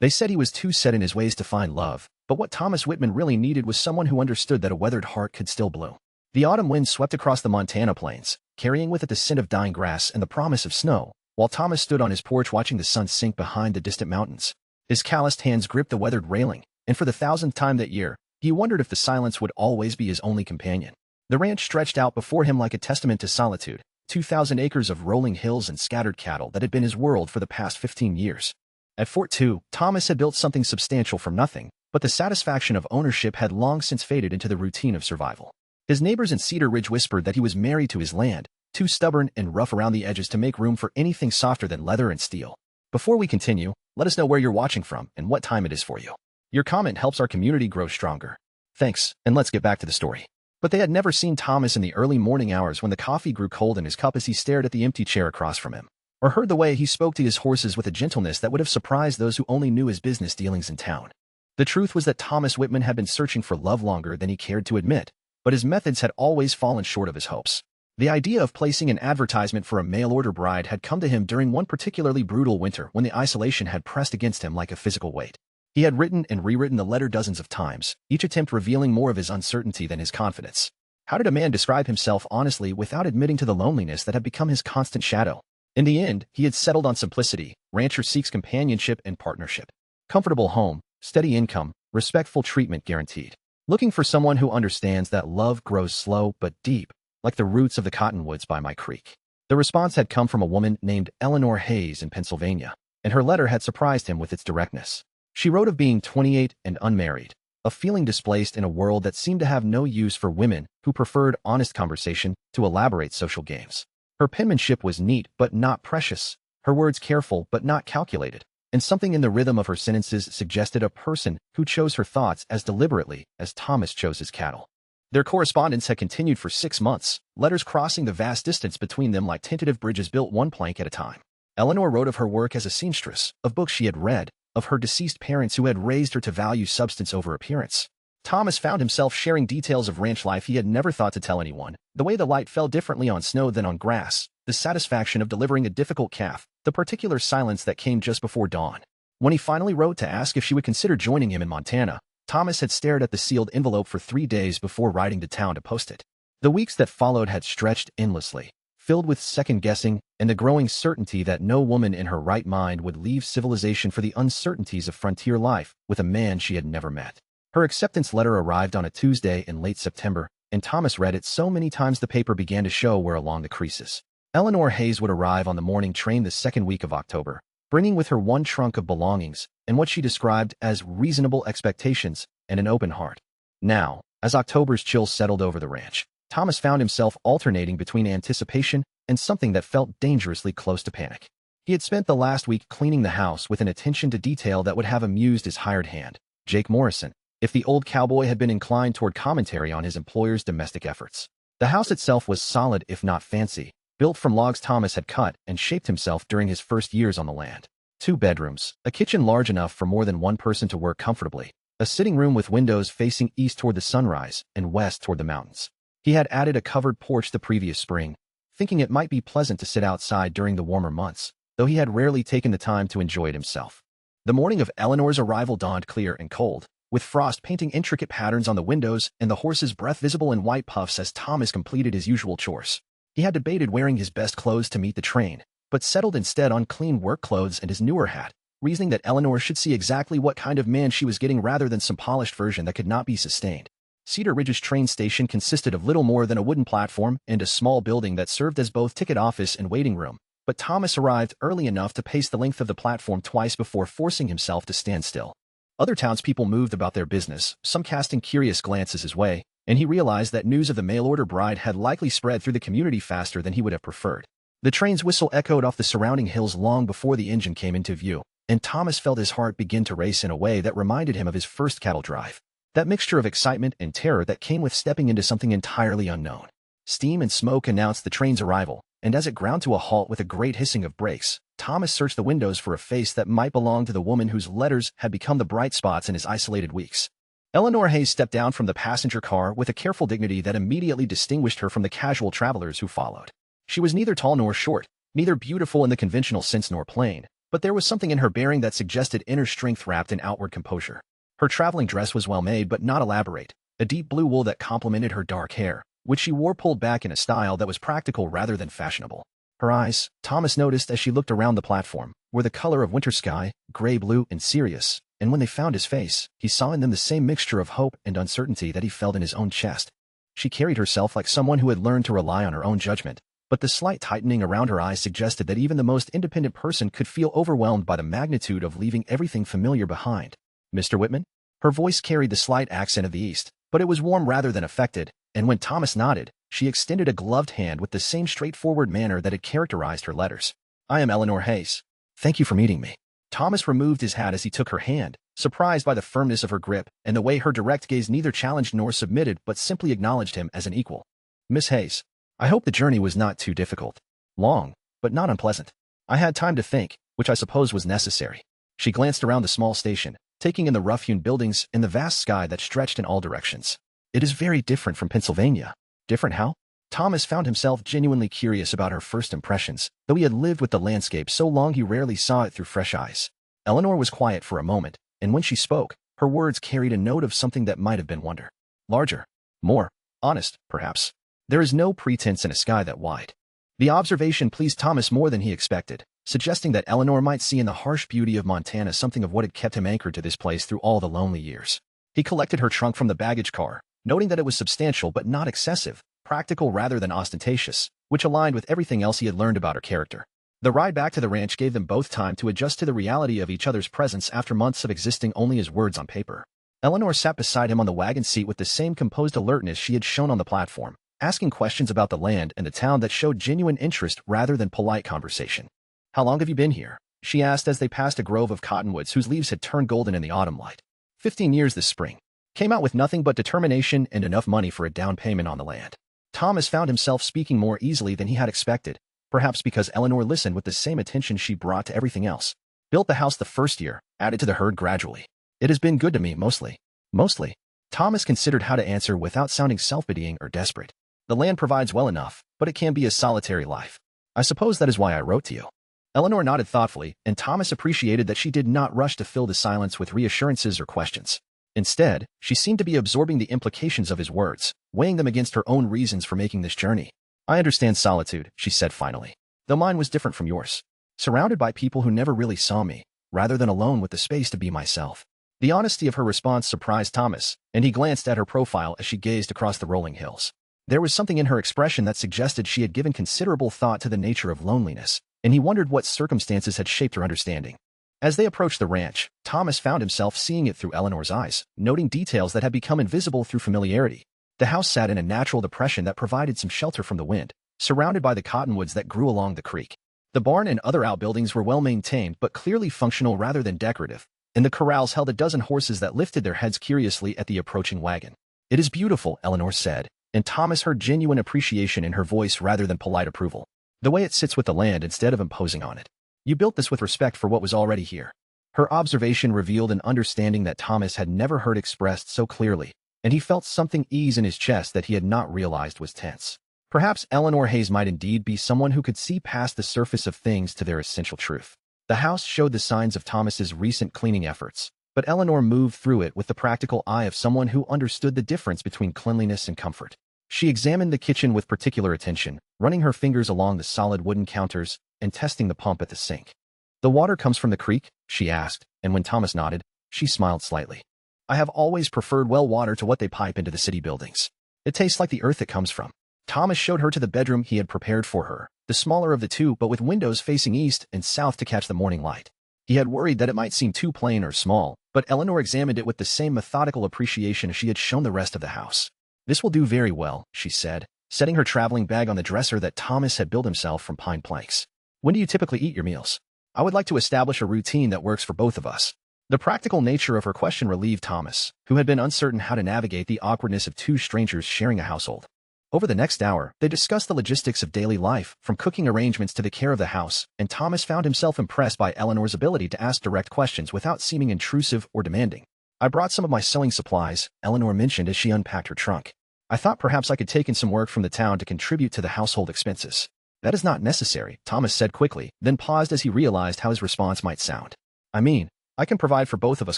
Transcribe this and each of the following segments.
They said he was too set in his ways to find love, but what Thomas Whitman really needed was someone who understood that a weathered heart could still bloom. The autumn wind swept across the Montana plains, carrying with it the scent of dying grass and the promise of snow, while Thomas stood on his porch watching the sun sink behind the distant mountains. His calloused hands gripped the weathered railing, and for the 1000th time that year, he wondered if the silence would always be his only companion. The ranch stretched out before him like a testament to solitude, 2,000 acres of rolling hills and scattered cattle that had been his world for the past 15 years. At Fort 2, Thomas had built something substantial from nothing, but the satisfaction of ownership had long since faded into the routine of survival. His neighbors in Cedar Ridge whispered that he was married to his land, too stubborn and rough around the edges to make room for anything softer than leather and steel. Before we continue, let us know where you're watching from and what time it is for you. Your comment helps our community grow stronger. Thanks, and let's get back to the story. But they had never seen Thomas in the early morning hours when the coffee grew cold in his cup as he stared at the empty chair across from him, or heard the way he spoke to his horses with a gentleness that would have surprised those who only knew his business dealings in town. The truth was that Thomas Whitman had been searching for love longer than he cared to admit, but his methods had always fallen short of his hopes. The idea of placing an advertisement for a mail-order bride had come to him during one particularly brutal winter when the isolation had pressed against him like a physical weight. He had written and rewritten the letter dozens of times, each attempt revealing more of his uncertainty than his confidence. How did a man describe himself honestly without admitting to the loneliness that had become his constant shadow? In the end, he had settled on simplicity. Rancher seeks companionship and partnership. Comfortable home, steady income, respectful treatment guaranteed. Looking for someone who understands that love grows slow but deep, like the roots of the cottonwoods by my creek. The response had come from a woman named Eleanor Hayes in Pennsylvania, and her letter had surprised him with its directness. She wrote of being 28 and unmarried, of feeling displaced in a world that seemed to have no use for women who preferred honest conversation to elaborate social games. Her penmanship was neat but not precious, her words careful but not calculated, and something in the rhythm of her sentences suggested a person who chose her thoughts as deliberately as Thomas chose his cattle. Their correspondence had continued for 6 months, letters crossing the vast distance between them like tentative bridges built one plank at a time. Eleanor wrote of her work as a seamstress, of books she had read, of her deceased parents who had raised her to value substance over appearance. Thomas found himself sharing details of ranch life he had never thought to tell anyone, the way the light fell differently on snow than on grass, the satisfaction of delivering a difficult calf, the particular silence that came just before dawn. When he finally wrote to ask if she would consider joining him in Montana, Thomas had stared at the sealed envelope for 3 days before riding to town to post it. The weeks that followed had stretched endlessly, filled with second-guessing and the growing certainty that no woman in her right mind would leave civilization for the uncertainties of frontier life with a man she had never met. Her acceptance letter arrived on a Tuesday in late September, and Thomas read it so many times the paper began to show where along the creases. Eleanor Hayes would arrive on the morning train the second week of October, bringing with her one trunk of belongings and what she described as reasonable expectations and an open heart. Now, as October's chills settled over the ranch, Thomas found himself alternating between anticipation and something that felt dangerously close to panic. He had spent the last week cleaning the house with an attention to detail that would have amused his hired hand, Jake Morrison, if the old cowboy had been inclined toward commentary on his employer's domestic efforts. The house itself was solid if not fancy, built from logs Thomas had cut and shaped himself during his first years on the land. 2 bedrooms, a kitchen large enough for more than one person to work comfortably, a sitting room with windows facing east toward the sunrise and west toward the mountains. He had added a covered porch the previous spring, thinking it might be pleasant to sit outside during the warmer months, though he had rarely taken the time to enjoy it himself. The morning of Eleanor's arrival dawned clear and cold, with frost painting intricate patterns on the windows and the horse's breath visible in white puffs as Thomas completed his usual chores. He had debated wearing his best clothes to meet the train, but settled instead on clean work clothes and his newer hat, reasoning that Eleanor should see exactly what kind of man she was getting rather than some polished version that could not be sustained. Cedar Ridge's train station consisted of little more than a wooden platform and a small building that served as both ticket office and waiting room, but Thomas arrived early enough to pace the length of the platform twice before forcing himself to stand still. Other townspeople moved about their business, some casting curious glances his way, and he realized that news of the mail-order bride had likely spread through the community faster than he would have preferred. The train's whistle echoed off the surrounding hills long before the engine came into view, and Thomas felt his heart begin to race in a way that reminded him of his first cattle drive. That mixture of excitement and terror that came with stepping into something entirely unknown. Steam and smoke announced the train's arrival, and as it ground to a halt with a great hissing of brakes, Thomas searched the windows for a face that might belong to the woman whose letters had become the bright spots in his isolated weeks. Eleanor Hayes stepped down from the passenger car with a careful dignity that immediately distinguished her from the casual travelers who followed. She was neither tall nor short, neither beautiful in the conventional sense nor plain, but there was something in her bearing that suggested inner strength wrapped in outward composure. Her traveling dress was well made but not elaborate, a deep blue wool that complemented her dark hair, which she wore pulled back in a style that was practical rather than fashionable. Her eyes, Thomas noticed as she looked around the platform, were the color of winter sky, gray-blue and serious, and when they found his face, he saw in them the same mixture of hope and uncertainty that he felt in his own chest. She carried herself like someone who had learned to rely on her own judgment, but the slight tightening around her eyes suggested that even the most independent person could feel overwhelmed by the magnitude of leaving everything familiar behind. "Mr. Whitman?" Her voice carried the slight accent of the East, but it was warm rather than affected, and when Thomas nodded, she extended a gloved hand with the same straightforward manner that had characterized her letters. "I am Eleanor Hayes. Thank you for meeting me." Thomas removed his hat as he took her hand, surprised by the firmness of her grip and the way her direct gaze neither challenged nor submitted but simply acknowledged him as an equal. "Miss Hayes, I hope the journey was not too difficult. Long, but not unpleasant. I had time to think, which I suppose was necessary." She glanced around the small station, taking in the rough-hewn buildings and the vast sky that stretched in all directions. "It is very different from Pennsylvania." Different how? Thomas found himself genuinely curious about her first impressions, though he had lived with the landscape so long he rarely saw it through fresh eyes. Eleanor was quiet for a moment, and when she spoke, her words carried a note of something that might have been wonder. Larger. More. Honest, perhaps. There is no pretense in a sky that wide. The observation pleased Thomas more than he expected, suggesting that Eleanor might see in the harsh beauty of Montana something of what had kept him anchored to this place through all the lonely years. He collected her trunk from the baggage car, noting that it was substantial but not excessive, practical rather than ostentatious, which aligned with everything else he had learned about her character. The ride back to the ranch gave them both time to adjust to the reality of each other's presence after months of existing only as words on paper. Eleanor sat beside him on the wagon seat with the same composed alertness she had shown on the platform, asking questions about the land and the town that showed genuine interest rather than polite conversation. "How long have you been here?" she asked as they passed a grove of cottonwoods whose leaves had turned golden in the autumn light. 15 years this spring. Came out with nothing but determination and enough money for a down payment on the land." Thomas found himself speaking more easily than he had expected, perhaps because Eleanor listened with the same attention she brought to everything else. "Built the house the first year, added to the herd gradually. It has been good to me, mostly." Mostly? Thomas considered how to answer without sounding self-pitying or desperate. "The land provides well enough, but it can be a solitary life. I suppose that is why I wrote to you." Eleanor nodded thoughtfully, and Thomas appreciated that she did not rush to fill the silence with reassurances or questions. Instead, she seemed to be absorbing the implications of his words, weighing them against her own reasons for making this journey. "I understand solitude," she said finally, "though mine was different from yours. Surrounded by people who never really saw me, rather than alone with the space to be myself." The honesty of her response surprised Thomas, and he glanced at her profile as she gazed across the rolling hills. There was something in her expression that suggested she had given considerable thought to the nature of loneliness, and he wondered what circumstances had shaped her understanding. As they approached the ranch, Thomas found himself seeing it through Eleanor's eyes, noting details that had become invisible through familiarity. The house sat in a natural depression that provided some shelter from the wind, surrounded by the cottonwoods that grew along the creek. The barn and other outbuildings were well maintained but clearly functional rather than decorative, and the corrals held a dozen horses that lifted their heads curiously at the approaching wagon. "It is beautiful," Eleanor said, and Thomas heard genuine appreciation in her voice rather than polite approval. "The way it sits with the land instead of imposing on it. You built this with respect for what was already here." Her observation revealed an understanding that Thomas had never heard expressed so clearly, and he felt something ease in his chest that he had not realized was tense. Perhaps Eleanor Hayes might indeed be someone who could see past the surface of things to their essential truth. The house showed the signs of Thomas's recent cleaning efforts, but Eleanor moved through it with the practical eye of someone who understood the difference between cleanliness and comfort. She examined the kitchen with particular attention, running her fingers along the solid wooden counters and testing the pump at the sink. "The water comes from the creek?" she asked, and when Thomas nodded, she smiled slightly. "I have always preferred well water to what they pipe into the city buildings. It tastes like the earth it comes from." Thomas showed her to the bedroom he had prepared for her, the smaller of the two but with windows facing east and south to catch the morning light. He had worried that it might seem too plain or small, but Eleanor examined it with the same methodical appreciation she had shown the rest of the house. "This will do very well," she said, setting her traveling bag on the dresser that Thomas had built himself from pine planks. "When do you typically eat your meals? I would like to establish a routine that works for both of us." The practical nature of her question relieved Thomas, who had been uncertain how to navigate the awkwardness of two strangers sharing a household. Over the next hour, they discussed the logistics of daily life, from cooking arrangements to the care of the house, and Thomas found himself impressed by Eleanor's ability to ask direct questions without seeming intrusive or demanding. "I brought some of my sewing supplies," Eleanor mentioned as she unpacked her trunk. "I thought perhaps I could take in some work from the town to contribute to the household expenses." That is not necessary, Thomas said quickly, then paused as he realized how his response might sound. I mean, I can provide for both of us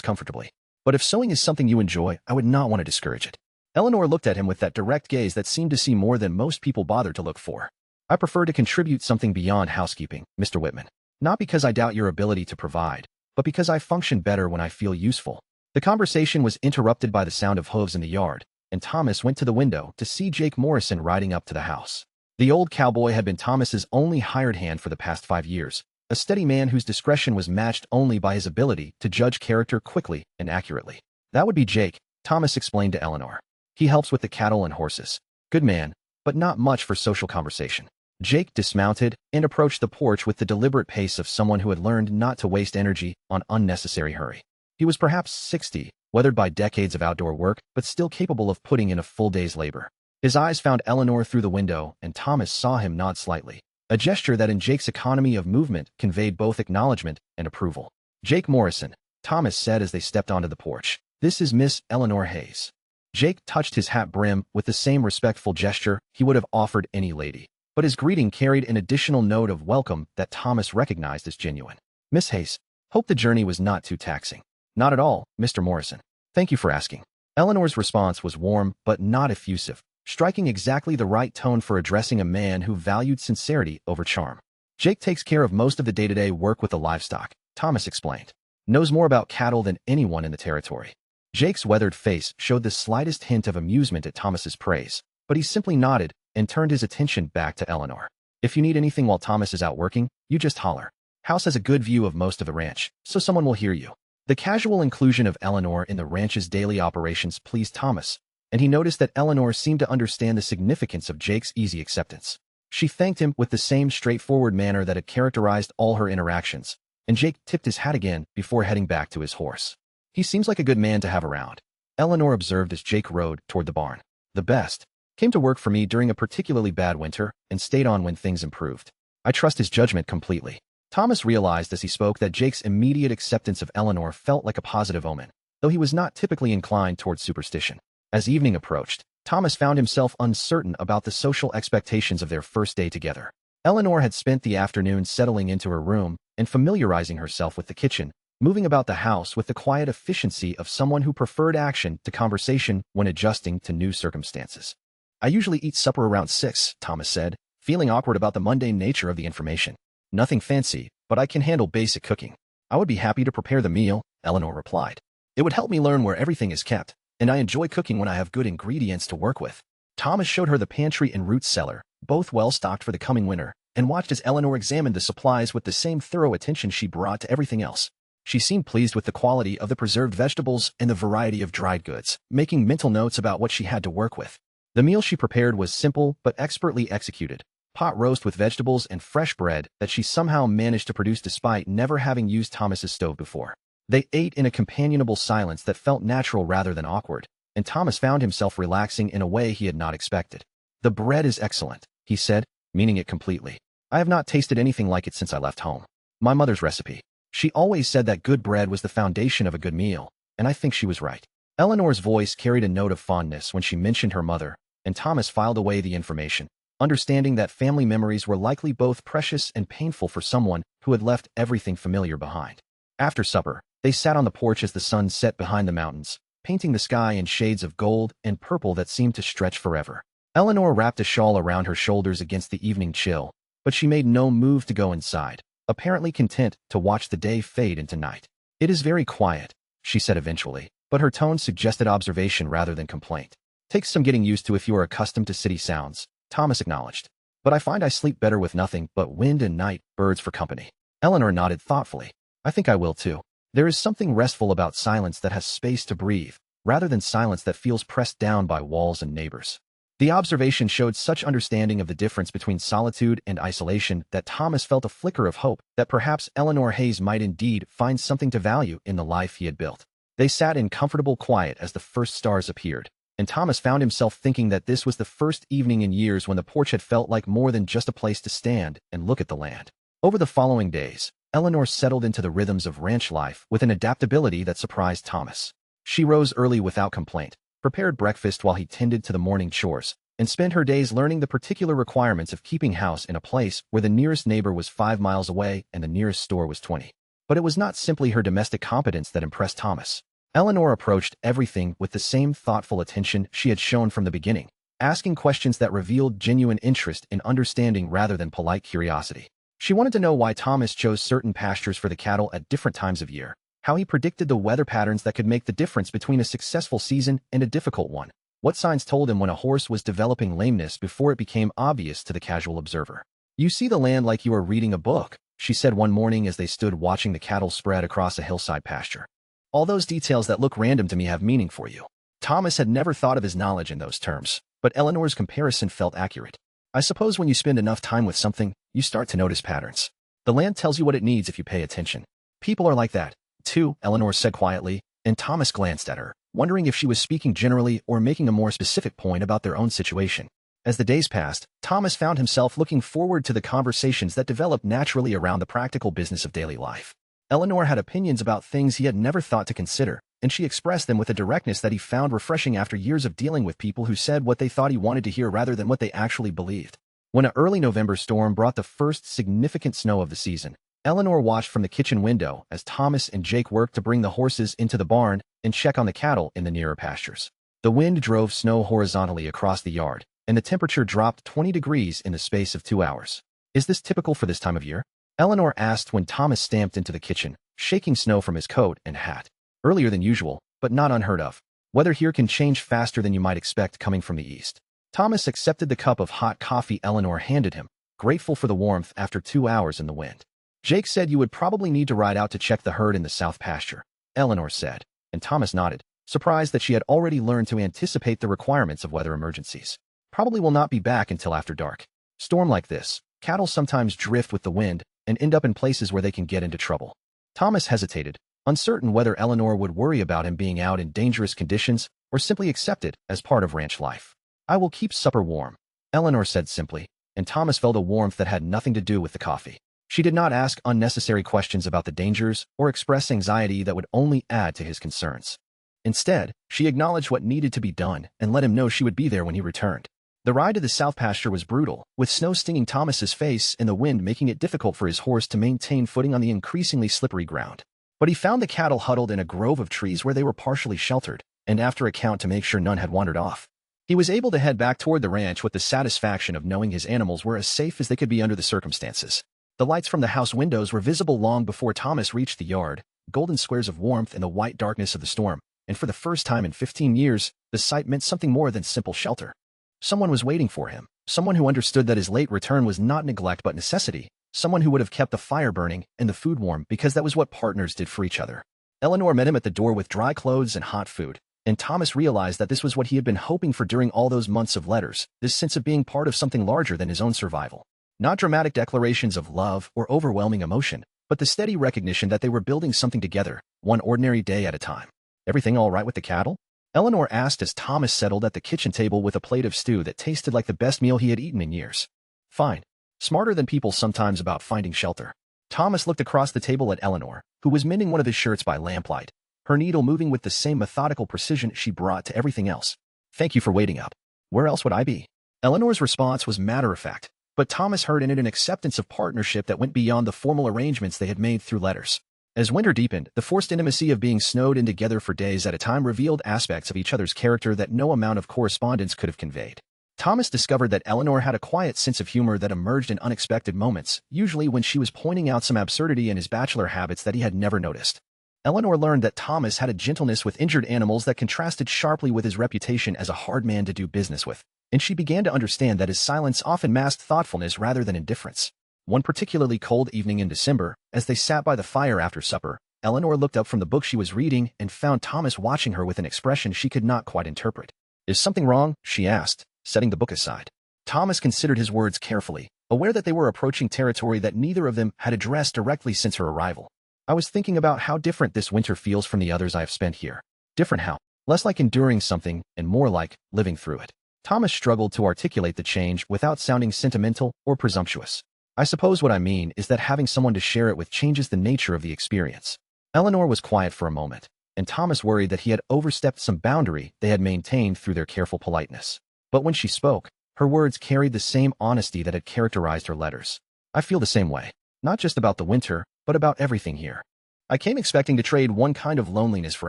comfortably. But if sewing is something you enjoy, I would not want to discourage it. Eleanor looked at him with that direct gaze that seemed to see more than most people bothered to look for. I prefer to contribute something beyond housekeeping, Mr. Whitman. Not because I doubt your ability to provide, but because I function better when I feel useful. The conversation was interrupted by the sound of hooves in the yard, and Thomas went to the window to see Jake Morrison riding up to the house. The old cowboy had been Thomas's only hired hand for the past 5 years, a steady man whose discretion was matched only by his ability to judge character quickly and accurately. That would be Jake, Thomas explained to Eleanor. He helps with the cattle and horses. Good man, but not much for social conversation. Jake dismounted and approached the porch with the deliberate pace of someone who had learned not to waste energy on unnecessary hurry. He was perhaps 60, weathered by decades of outdoor work, but still capable of putting in a full day's labor. His eyes found Eleanor through the window, and Thomas saw him nod slightly, a gesture that in Jake's economy of movement conveyed both acknowledgement and approval. Jake Morrison, Thomas said as they stepped onto the porch. This is Miss Eleanor Hayes. Jake touched his hat brim with the same respectful gesture he would have offered any lady, but his greeting carried an additional note of welcome that Thomas recognized as genuine. Miss Hayes, hope the journey was not too taxing. Not at all, Mr. Morrison. Thank you for asking. Eleanor's response was warm but not effusive, striking exactly the right tone for addressing a man who valued sincerity over charm. Jake takes care of most of the day-to-day work with the livestock, Thomas explained. Knows more about cattle than anyone in the territory. Jake's weathered face showed the slightest hint of amusement at Thomas's praise, but he simply nodded and turned his attention back to Eleanor. If you need anything while Thomas is out working, you just holler. House has a good view of most of the ranch, so someone will hear you. The casual inclusion of Eleanor in the ranch's daily operations pleased Thomas, and he noticed that Eleanor seemed to understand the significance of Jake's easy acceptance. She thanked him with the same straightforward manner that had characterized all her interactions, and Jake tipped his hat again before heading back to his horse. He seems like a good man to have around, Eleanor observed as Jake rode toward the barn. The best. Came to work for me during a particularly bad winter and stayed on when things improved. I trust his judgment completely. Thomas realized as he spoke that Jake's immediate acceptance of Eleanor felt like a positive omen, though he was not typically inclined toward superstition. As evening approached, Thomas found himself uncertain about the social expectations of their first day together. Eleanor had spent the afternoon settling into her room and familiarizing herself with the kitchen, moving about the house with the quiet efficiency of someone who preferred action to conversation when adjusting to new circumstances. I usually eat supper around 6, Thomas said, feeling awkward about the mundane nature of the information. Nothing fancy, but I can handle basic cooking. I would be happy to prepare the meal, Eleanor replied. It would help me learn where everything is kept, and I enjoy cooking when I have good ingredients to work with. Thomas showed her the pantry and root cellar, both well-stocked for the coming winter, and watched as Eleanor examined the supplies with the same thorough attention she brought to everything else. She seemed pleased with the quality of the preserved vegetables and the variety of dried goods, making mental notes about what she had to work with. The meal she prepared was simple but expertly executed. Pot roast with vegetables and fresh bread that she somehow managed to produce despite never having used Thomas's stove before. They ate in a companionable silence that felt natural rather than awkward, and Thomas found himself relaxing in a way he had not expected. The bread is excellent, he said, meaning it completely. I have not tasted anything like it since I left home. My mother's recipe. She always said that good bread was the foundation of a good meal, and I think she was right. Eleanor's voice carried a note of fondness when she mentioned her mother, and Thomas filed away the information, understanding that family memories were likely both precious and painful for someone who had left everything familiar behind. After supper, they sat on the porch as the sun set behind the mountains, painting the sky in shades of gold and purple that seemed to stretch forever. Eleanor wrapped a shawl around her shoulders against the evening chill, but she made no move to go inside, apparently content to watch the day fade into night. It is very quiet, she said eventually, but her tone suggested observation rather than complaint. Takes some getting used to if you are accustomed to city sounds, Thomas acknowledged. But I find I sleep better with nothing but wind and night birds for company. Eleanor nodded thoughtfully. I think I will too. There is something restful about silence that has space to breathe, rather than silence that feels pressed down by walls and neighbors. The observation showed such understanding of the difference between solitude and isolation that Thomas felt a flicker of hope that perhaps Eleanor Hayes might indeed find something to value in the life he had built. They sat in comfortable quiet as the first stars appeared, and Thomas found himself thinking that this was the first evening in years when the porch had felt like more than just a place to stand and look at the land. Over the following days, Eleanor settled into the rhythms of ranch life with an adaptability that surprised Thomas. She rose early without complaint, prepared breakfast while he tended to the morning chores, and spent her days learning the particular requirements of keeping house in a place where the nearest neighbor was 5 miles away and the nearest store was 20. But it was not simply her domestic competence that impressed Thomas. Eleanor approached everything with the same thoughtful attention she had shown from the beginning, asking questions that revealed genuine interest in understanding rather than polite curiosity. She wanted to know why Thomas chose certain pastures for the cattle at different times of year, how he predicted the weather patterns that could make the difference between a successful season and a difficult one, what signs told him when a horse was developing lameness before it became obvious to the casual observer. "You see the land like you are reading a book," she said one morning as they stood watching the cattle spread across a hillside pasture. "All those details that look random to me have meaning for you." Thomas had never thought of his knowledge in those terms, but Eleanor's comparison felt accurate. "I suppose when you spend enough time with something, you start to notice patterns. The land tells you what it needs if you pay attention. People are like that, too," Eleanor said quietly, and Thomas glanced at her, wondering if she was speaking generally or making a more specific point about their own situation. As the days passed, Thomas found himself looking forward to the conversations that developed naturally around the practical business of daily life. Eleanor had opinions about things he had never thought to consider, and she expressed them with a directness that he found refreshing after years of dealing with people who said what they thought he wanted to hear rather than what they actually believed. When an early November storm brought the first significant snow of the season, Eleanor watched from the kitchen window as Thomas and Jake worked to bring the horses into the barn and check on the cattle in the nearer pastures. The wind drove snow horizontally across the yard, and the temperature dropped 20 degrees in the space of 2 hours. "Is this typical for this time of year?" Eleanor asked when Thomas stamped into the kitchen, shaking snow from his coat and hat. "Earlier than usual, but not unheard of. Weather here can change faster than you might expect coming from the east." Thomas accepted the cup of hot coffee Eleanor handed him, grateful for the warmth after 2 hours in the wind. "Jake said you would probably need to ride out to check the herd in the south pasture," Eleanor said, and Thomas nodded, surprised that she had already learned to anticipate the requirements of weather emergencies. "Probably will not be back until after dark. Storm like this, cattle sometimes drift with the wind and end up in places where they can get into trouble." Thomas hesitated, uncertain whether Eleanor would worry about him being out in dangerous conditions or simply accept it as part of ranch life. "I will keep supper warm," Eleanor said simply, and Thomas felt a warmth that had nothing to do with the coffee. She did not ask unnecessary questions about the dangers or express anxiety that would only add to his concerns. Instead, she acknowledged what needed to be done and let him know she would be there when he returned. The ride to the south pasture was brutal, with snow stinging Thomas's face and the wind making it difficult for his horse to maintain footing on the increasingly slippery ground. But he found the cattle huddled in a grove of trees where they were partially sheltered, and after a count to make sure none had wandered off, he was able to head back toward the ranch with the satisfaction of knowing his animals were as safe as they could be under the circumstances. The lights from the house windows were visible long before Thomas reached the yard, golden squares of warmth in the white darkness of the storm, and for the first time in 15 years, the sight meant something more than simple shelter. Someone was waiting for him, someone who understood that his late return was not neglect but necessity, someone who would have kept the fire burning and the food warm because that was what partners did for each other. Eleanor met him at the door with dry clothes and hot food, and Thomas realized that this was what he had been hoping for during all those months of letters, this sense of being part of something larger than his own survival. Not dramatic declarations of love or overwhelming emotion, but the steady recognition that they were building something together, one ordinary day at a time. "Everything all right with the cattle?" Eleanor asked as Thomas settled at the kitchen table with a plate of stew that tasted like the best meal he had eaten in years. "Fine. Smarter than people sometimes about finding shelter." Thomas looked across the table at Eleanor, who was mending one of his shirts by lamplight, her needle moving with the same methodical precision she brought to everything else. "Thank you for waiting up. Where else would I be?" Eleanor's response was matter-of-fact, but Thomas heard in it an acceptance of partnership that went beyond the formal arrangements they had made through letters. As winter deepened, the forced intimacy of being snowed in together for days at a time revealed aspects of each other's character that no amount of correspondence could have conveyed. Thomas discovered that Eleanor had a quiet sense of humor that emerged in unexpected moments, usually when she was pointing out some absurdity in his bachelor habits that he had never noticed. Eleanor learned that Thomas had a gentleness with injured animals that contrasted sharply with his reputation as a hard man to do business with, and she began to understand that his silence often masked thoughtfulness rather than indifference. One particularly cold evening in December, as they sat by the fire after supper, Eleanor looked up from the book she was reading and found Thomas watching her with an expression she could not quite interpret. "Is something wrong?" she asked, setting the book aside. Thomas considered his words carefully, aware that they were approaching territory that neither of them had addressed directly since her arrival. "I was thinking about how different this winter feels from the others I have spent here." "Different how?" "Less like enduring something and more like living through it." Thomas struggled to articulate the change without sounding sentimental or presumptuous. "I suppose what I mean is that having someone to share it with changes the nature of the experience." Eleanor was quiet for a moment, and Thomas worried that he had overstepped some boundary they had maintained through their careful politeness. But when she spoke, her words carried the same honesty that had characterized her letters. I feel the same way, not just about the winter, but about everything here. I came expecting to trade one kind of loneliness for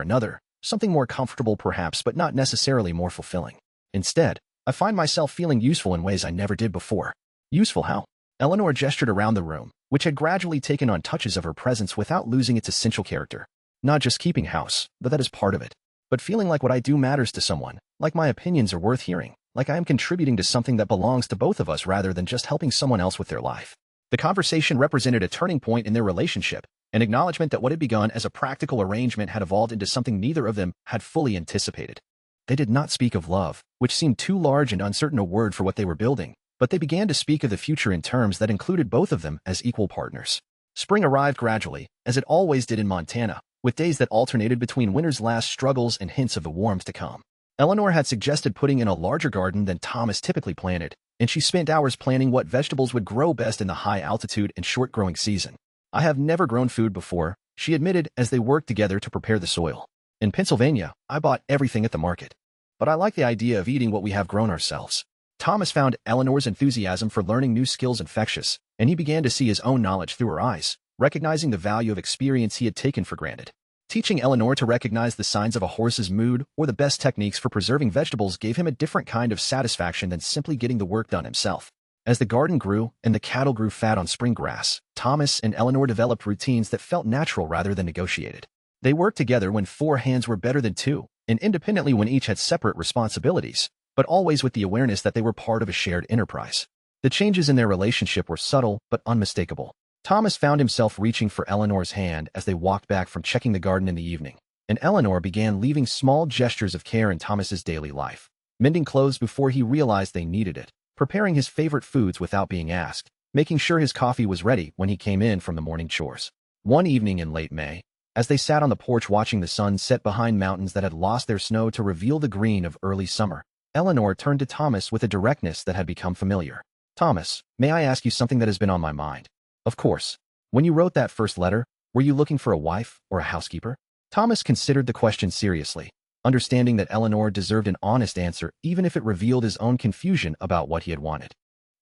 another, something more comfortable perhaps, but not necessarily more fulfilling. Instead, I find myself feeling useful in ways I never did before. Useful how? Eleanor gestured around the room, which had gradually taken on touches of her presence without losing its essential character. Not just keeping house, though that is part of it, but feeling like what I do matters to someone, like my opinions are worth hearing, like I am contributing to something that belongs to both of us rather than just helping someone else with their life. The conversation represented a turning point in their relationship, an acknowledgement that what had begun as a practical arrangement had evolved into something neither of them had fully anticipated. They did not speak of love, which seemed too large and uncertain a word for what they were building, but they began to speak of the future in terms that included both of them as equal partners. Spring arrived gradually, as it always did in Montana, with days that alternated between winter's last struggles and hints of the warmth to come. Eleanor had suggested putting in a larger garden than Thomas typically planted, and she spent hours planning what vegetables would grow best in the high altitude and short growing season. I have never grown food before, she admitted as they worked together to prepare the soil. In Pennsylvania, I bought everything at the market. But I like the idea of eating what we have grown ourselves. Thomas found Eleanor's enthusiasm for learning new skills infectious, and he began to see his own knowledge through her eyes, recognizing the value of experience he had taken for granted. Teaching Eleanor to recognize the signs of a horse's mood or the best techniques for preserving vegetables gave him a different kind of satisfaction than simply getting the work done himself. As the garden grew and the cattle grew fat on spring grass, Thomas and Eleanor developed routines that felt natural rather than negotiated. They worked together when 4 hands were better than 2, and independently when each had separate responsibilities, but always with the awareness that they were part of a shared enterprise. The changes in their relationship were subtle but unmistakable. Thomas found himself reaching for Eleanor's hand as they walked back from checking the garden in the evening, and Eleanor began leaving small gestures of care in Thomas's daily life, mending clothes before he realized they needed it, preparing his favorite foods without being asked, making sure his coffee was ready when he came in from the morning chores. One evening in late May, as they sat on the porch watching the sun set behind mountains that had lost their snow to reveal the green of early summer, Eleanor turned to Thomas with a directness that had become familiar. "Thomas, may I ask you something that has been on my mind?" "Of course. When you wrote that first letter, were you looking for a wife or a housekeeper?" Thomas considered the question seriously, understanding that Eleanor deserved an honest answer even if it revealed his own confusion about what he had wanted.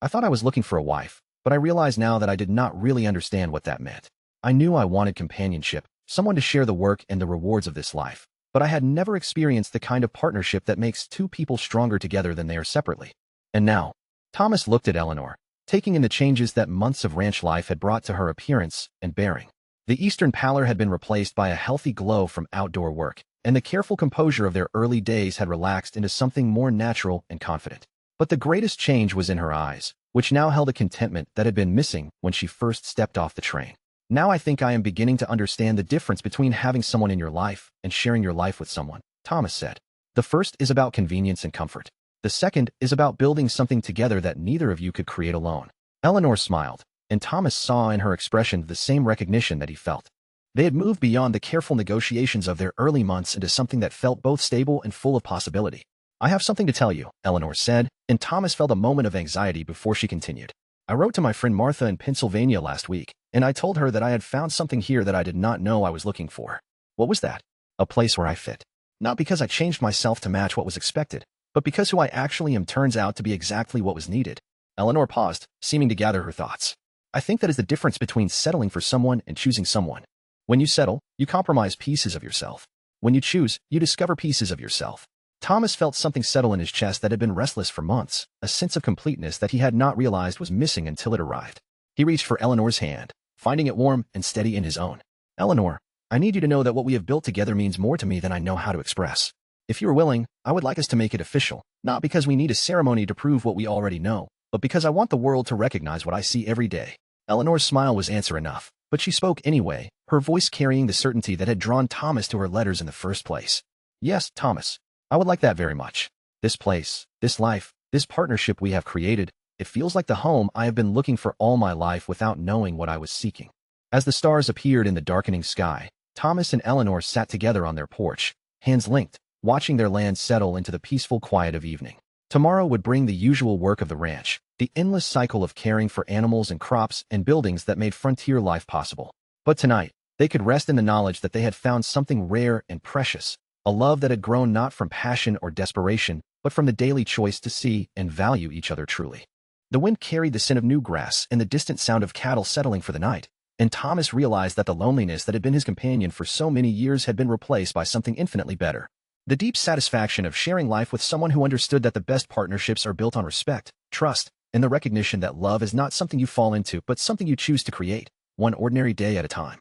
"I thought I was looking for a wife, but I realize now that I did not really understand what that meant. I knew I wanted companionship, someone to share the work and the rewards of this life, but I had never experienced the kind of partnership that makes 2 people stronger together than they are separately." And now, Thomas looked at Eleanor, taking in the changes that months of ranch life had brought to her appearance and bearing. The eastern pallor had been replaced by a healthy glow from outdoor work, and the careful composure of their early days had relaxed into something more natural and confident. But the greatest change was in her eyes, which now held a contentment that had been missing when she first stepped off the train. "Now I think I am beginning to understand the difference between having someone in your life and sharing your life with someone," Thomas said. "The first is about convenience and comfort. The second is about building something together that neither of you could create alone." Eleanor smiled, and Thomas saw in her expression the same recognition that he felt. They had moved beyond the careful negotiations of their early months into something that felt both stable and full of possibility. "I have something to tell you," Eleanor said, and Thomas felt a moment of anxiety before she continued. "I wrote to my friend Martha in Pennsylvania last week, and I told her that I had found something here that I did not know I was looking for." "What was that?" "A place where I fit. Not because I changed myself to match what was expected, but because who I actually am turns out to be exactly what was needed." Eleanor paused, seeming to gather her thoughts. "I think that is the difference between settling for someone and choosing someone. When you settle, you compromise pieces of yourself. When you choose, you discover pieces of yourself." Thomas felt something settle in his chest that had been restless for months, a sense of completeness that he had not realized was missing until it arrived. He reached for Eleanor's hand, finding it warm and steady in his own. "Eleanor, I need you to know that what we have built together means more to me than I know how to express. If you are willing, I would like us to make it official, not because we need a ceremony to prove what we already know, but because I want the world to recognize what I see every day." Eleanor's smile was answer enough, but she spoke anyway, her voice carrying the certainty that had drawn Thomas to her letters in the first place. "Yes, Thomas, I would like that very much. This place, this life, this partnership we have created, it feels like the home I have been looking for all my life without knowing what I was seeking." As the stars appeared in the darkening sky, Thomas and Eleanor sat together on their porch, hands linked, watching their land settle into the peaceful quiet of evening. Tomorrow would bring the usual work of the ranch, the endless cycle of caring for animals and crops and buildings that made frontier life possible. But tonight, they could rest in the knowledge that they had found something rare and precious, a love that had grown not from passion or desperation, but from the daily choice to see and value each other truly. The wind carried the scent of new grass and the distant sound of cattle settling for the night, and Thomas realized that the loneliness that had been his companion for so many years had been replaced by something infinitely better. The deep satisfaction of sharing life with someone who understood that the best partnerships are built on respect, trust, and the recognition that love is not something you fall into but something you choose to create, one ordinary day at a time.